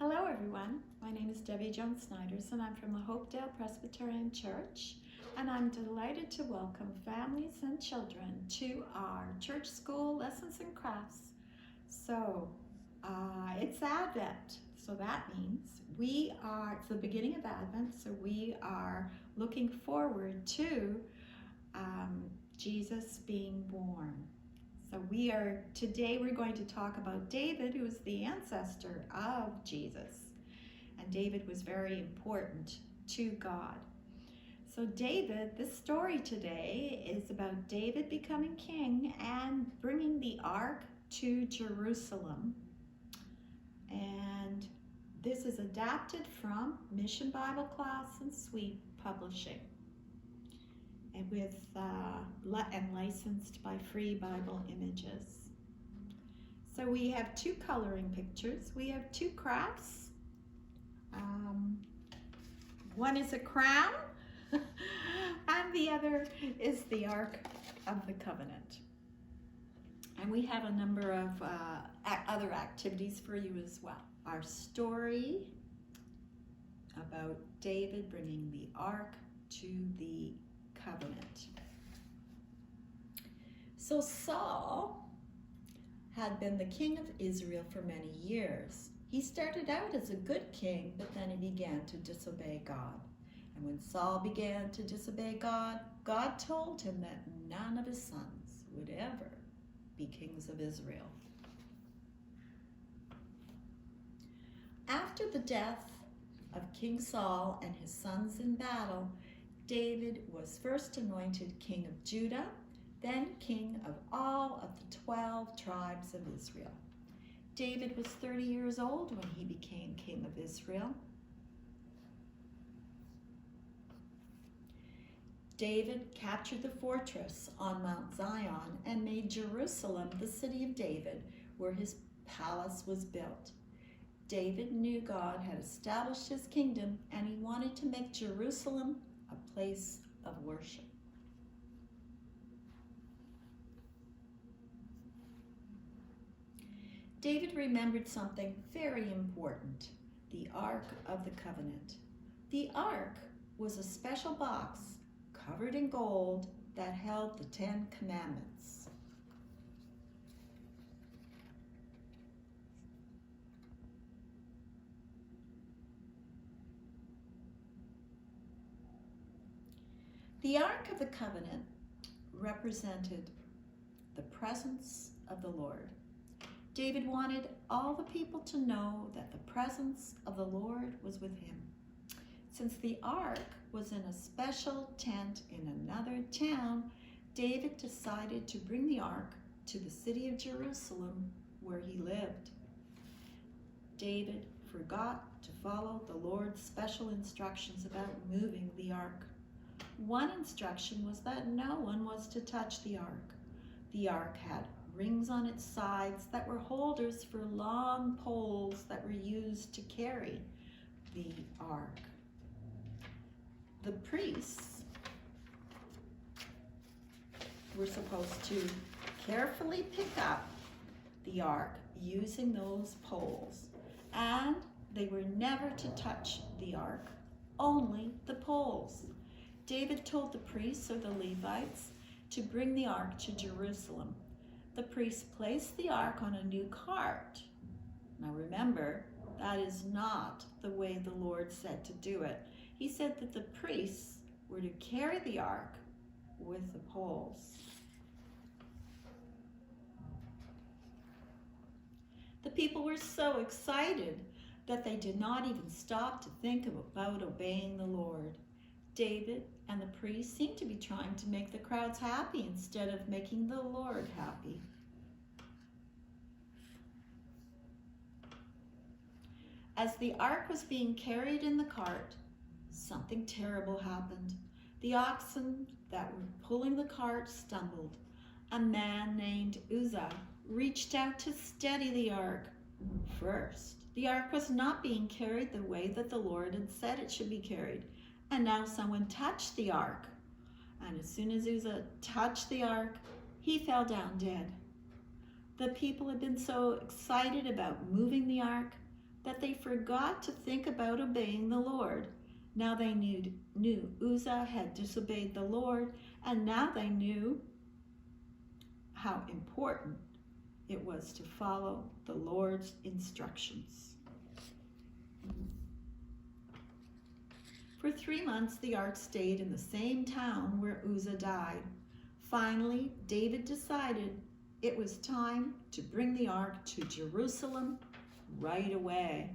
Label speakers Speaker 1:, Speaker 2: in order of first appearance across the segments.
Speaker 1: Hello everyone, my name is Debbie Jones-Snyders and I'm from the Hopedale Presbyterian Church, and I'm delighted to welcome families and children to our church school lessons and crafts. So it's Advent, so that means it's the beginning of Advent, so we are looking forward to Jesus being born. So today we're going to talk about David, who is the ancestor of Jesus. And David was very important to God. So this story today is about David becoming king and bringing the ark to Jerusalem. And this is adapted from Mission Bible Class and Sweet Publishing, and licensed by Free Bible Images. So we have two coloring pictures. We have two crafts. One is a crown and the other is the Ark of the Covenant. And we have a number of other activities for you as well. Our story about David bringing the Ark to the Covenant. So Saul had been the king of Israel for many years. He started out as a good king, but then he began to disobey God. And when Saul began to disobey God, God told him that none of his sons would ever be kings of Israel. After the death of King Saul and his sons in battle, David was first anointed king of Judah, then king of all of the 12 tribes of Israel. David was 30 years old when he became king of Israel. David captured the fortress on Mount Zion and made Jerusalem the city of David, where his palace was built. David knew God had established his kingdom, and he wanted to make Jerusalem a place of worship. David remembered something very important: the Ark of the Covenant. The Ark was a special box covered in gold that held the 10 Commandments. The Ark of the Covenant represented the presence of the Lord. David wanted all the people to know that the presence of the Lord was with him. Since the ark was in a special tent in another town, David decided to bring the ark to the city of Jerusalem, where he lived. David forgot to follow the Lord's special instructions about moving the ark. One instruction was that no one was to touch the ark. The ark had rings on its sides that were holders for long poles that were used to carry the ark. The priests were supposed to carefully pick up the ark using those poles, and they were never to touch the ark, only the poles. David told the priests or the Levites to bring the ark to Jerusalem. The priests placed the ark on a new cart. Now remember, that is not the way the Lord said to do it. He said that the priests were to carry the ark with the poles. The people were so excited that they did not even stop to think about obeying the Lord. David and the priests seemed to be trying to make the crowds happy instead of making the Lord happy. As the ark was being carried in the cart, something terrible happened. The oxen that were pulling the cart stumbled. A man named Uzzah reached out to steady the ark. First, the ark was not being carried the way that the Lord had said it should be carried. And now someone touched the ark. And as soon as Uzzah touched the ark, he fell down dead. The people had been so excited about moving the ark that they forgot to think about obeying the Lord. Now they knew Uzzah had disobeyed the Lord, and now they knew how important it was to follow the Lord's instructions. For 3 months, the ark stayed in the same town where Uzzah died. Finally, David decided it was time to bring the ark to Jerusalem right away.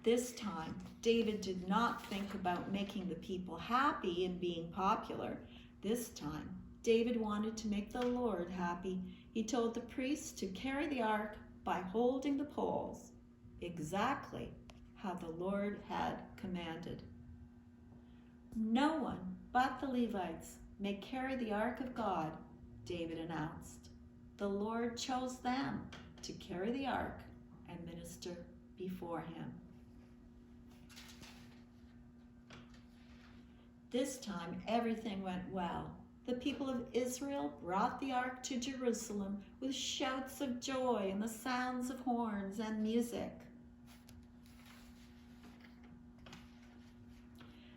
Speaker 1: This time, David did not think about making the people happy and being popular. This time, David wanted to make the Lord happy. He told the priests to carry the ark by holding the poles, exactly how the Lord had commanded. No one but the Levites may carry the ark of God, David announced. The Lord chose them to carry the ark and minister before him. This time, everything went well. The people of Israel brought the ark to Jerusalem with shouts of joy and the sounds of horns and music.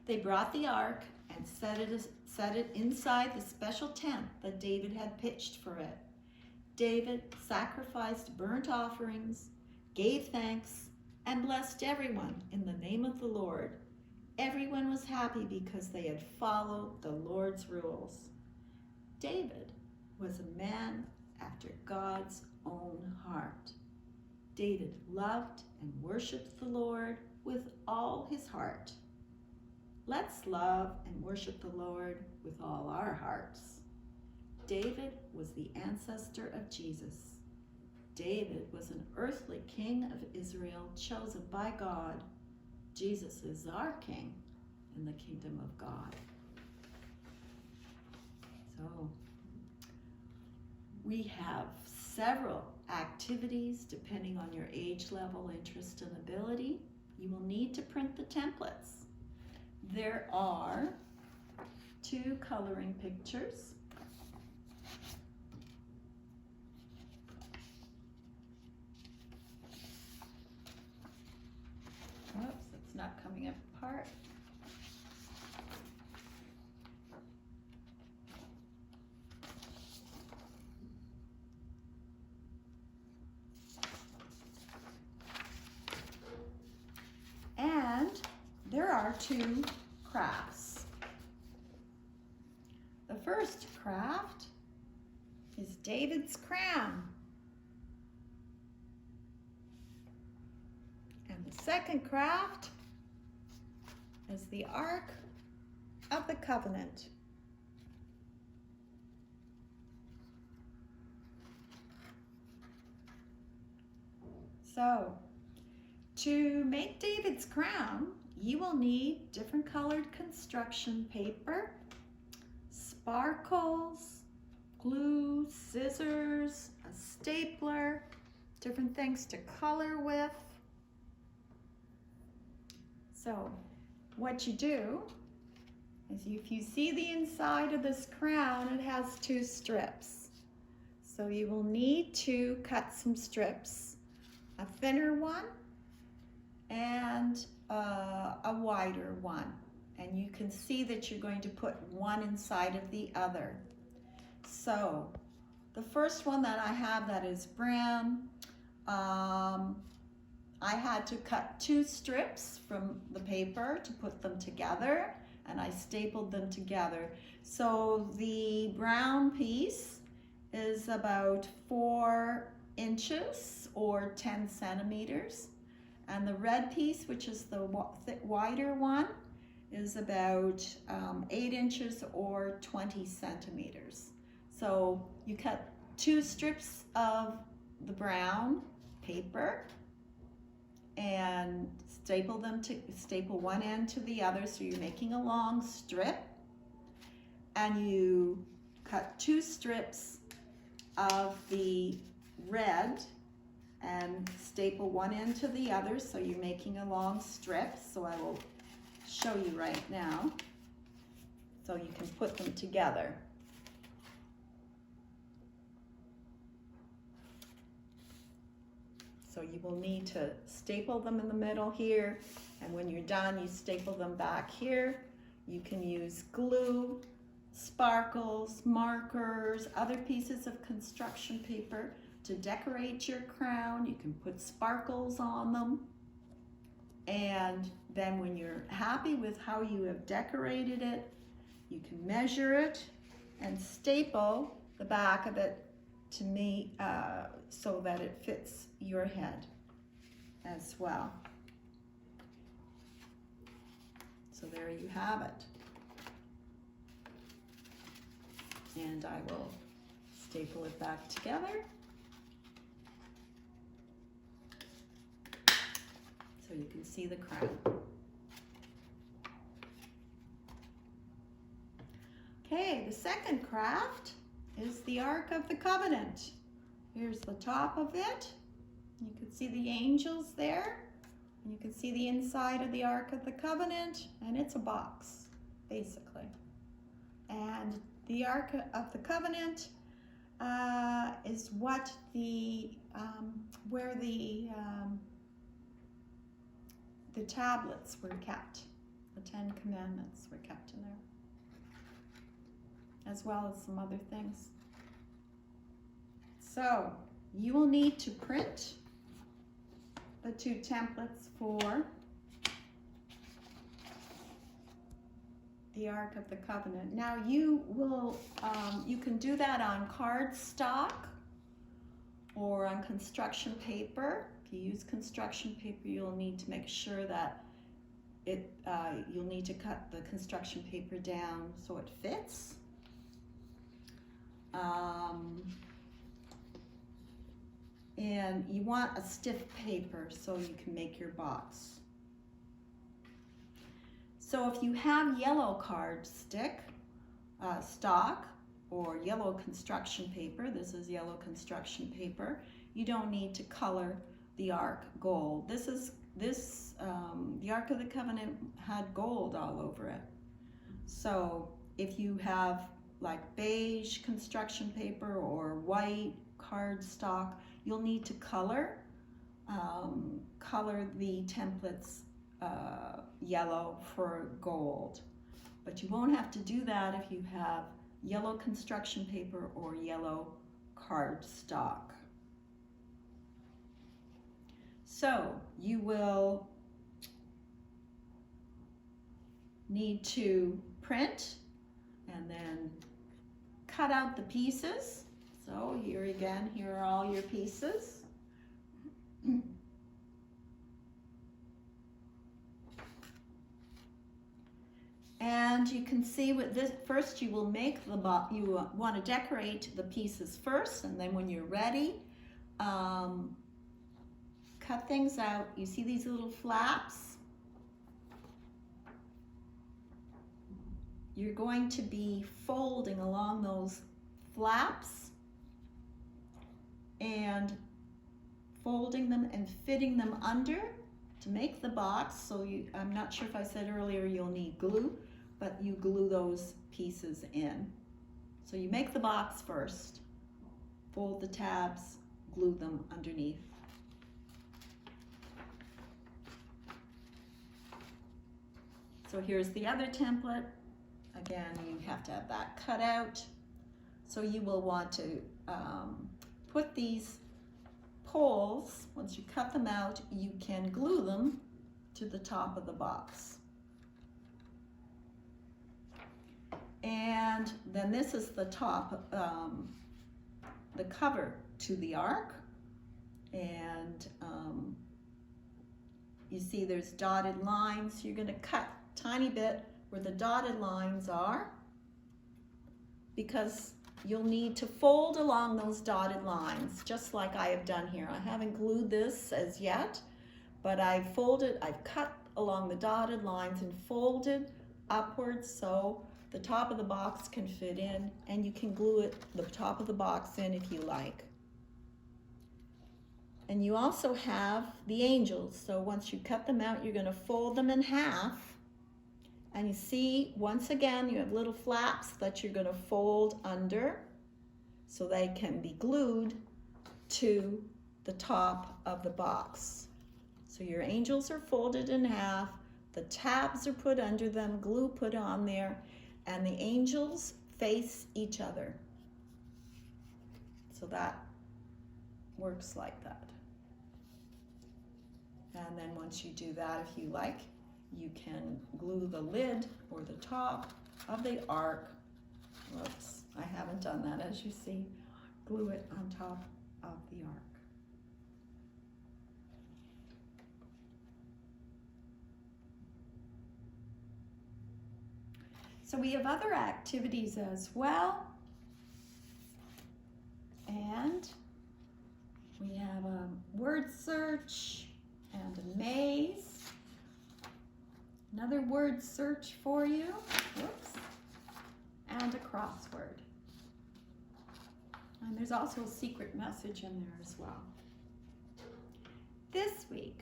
Speaker 1: They brought the ark and set it inside the special tent that David had pitched for it. David sacrificed burnt offerings, gave thanks, and blessed everyone in the name of the Lord. Everyone was happy because they had followed the Lord's rules. David was a man after God's own heart. David loved and worshiped the Lord with all his heart. Let's love and worship the Lord with all our hearts. David was the ancestor of Jesus. David was an earthly king of Israel chosen by God. Jesus is our king in the kingdom of God. So, we have several activities depending on your age level, interest, and ability. You will need to print the templates. There are 2 coloring pictures. Oops, it's not coming apart. And there are 2 crafts. The first craft is David's crown. And the second craft is the Ark of the Covenant. So, to make David's crown, you will need different colored construction paper, sparkles, glue, scissors, a stapler, different things to color with. So what you do is if you see the inside of this crown, it has 2 strips. So you will need to cut some strips, a thinner one and a wider one. And you can see that you're going to put one inside of the other. So the first one that I have that is brown, I had to cut 2 strips from the paper to put them together, and I stapled them together. So the brown piece is about 4 inches or 10 centimeters. And the red piece, which is the wider one, is about 8 inches or 20 centimeters. So you cut 2 strips of the brown paper and staple one end to the other, so you're making a long strip. And you cut 2 strips of the red and staple one end to the other, so you're making a long strip. So I will show you right now so you can put them together. So you will need to staple them in the middle here, and when you're done, you staple them back here. You can use glue, sparkles, markers, other pieces of construction paper to decorate your crown. You can put sparkles on them. And then when you're happy with how you have decorated it, you can measure it and staple the back of it to me so that it fits your head as well. So there you have it. And I will staple it back together. So you can see the crown. Okay, the second craft is the Ark of the Covenant. Here's the top of it. You can see the angels there. You can see the inside of the Ark of the Covenant, and it's a box, basically. And the Ark of the Covenant is what where the tablets were kept. The 10 Commandments were kept in there, as well as some other things. So you will need to print the 2 templates for the Ark of the Covenant. Now you will, you can do that on cardstock or on construction paper. If you use construction paper, you'll need to make sure that you'll need to cut the construction paper down so it fits. And you want a stiff paper so you can make your box. So if you have yellow stock or yellow construction paper, this is yellow construction paper, you don't need to color the Ark gold. The Ark of the Covenant had gold all over it. So if you have like beige construction paper or white cardstock, you'll need to color the templates yellow for gold. But you won't have to do that if you have yellow construction paper or yellow cardstock. So you will need to print and then cut out the pieces. So here again, here are all your pieces. And you can see with this, first you will make the box, you want to decorate the pieces first, and then when you're ready, cut things out. You see these little flaps? You're going to be folding along those flaps and folding them and fitting them under to make the box. So I'm not sure if I said earlier you'll need glue, but you glue those pieces in. So you make the box first, fold the tabs, glue them underneath. So here's the other template. Again, you have to have that cut out. So you will want to put these poles, once you cut them out, you can glue them to the top of the box. And then this is the top, the cover to the Ark. And you see there's dotted lines. You're going to cut a tiny bit where the dotted lines are, because you'll need to fold along those dotted lines, just like I have done here. I haven't glued this as yet, but I've cut along the dotted lines and folded upwards so the top of the box can fit in, and you can glue the top of the box in if you like. And you also have the angels. So once you cut them out, you're going to fold them in half. And you see, once again, you have little flaps that you're going to fold under so they can be glued to the top of the box. So your angels are folded in half, the tabs are put under them, glue put on there, and the angels face each other. So that works like that. And then once you do that, if you like, you can glue the lid or the top of the ark. Whoops, I haven't done that, as you see. Glue it on top of the ark. So we have other activities as well. And we have a word search and a maze. Another word search for you. Whoops. And a crossword. And there's also a secret message in there as well. This week,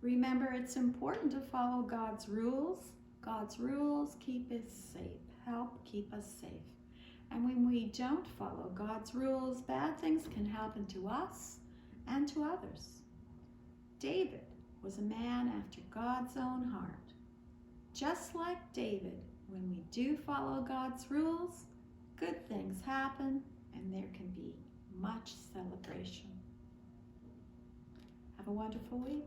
Speaker 1: remember it's important to follow God's rules. God's rules keep us safe, help keep us safe. And when we don't follow God's rules, bad things can happen to us and to others. David was a man after God's own heart. Just like David, when we do follow God's rules, good things happen and there can be much celebration. Have a wonderful week.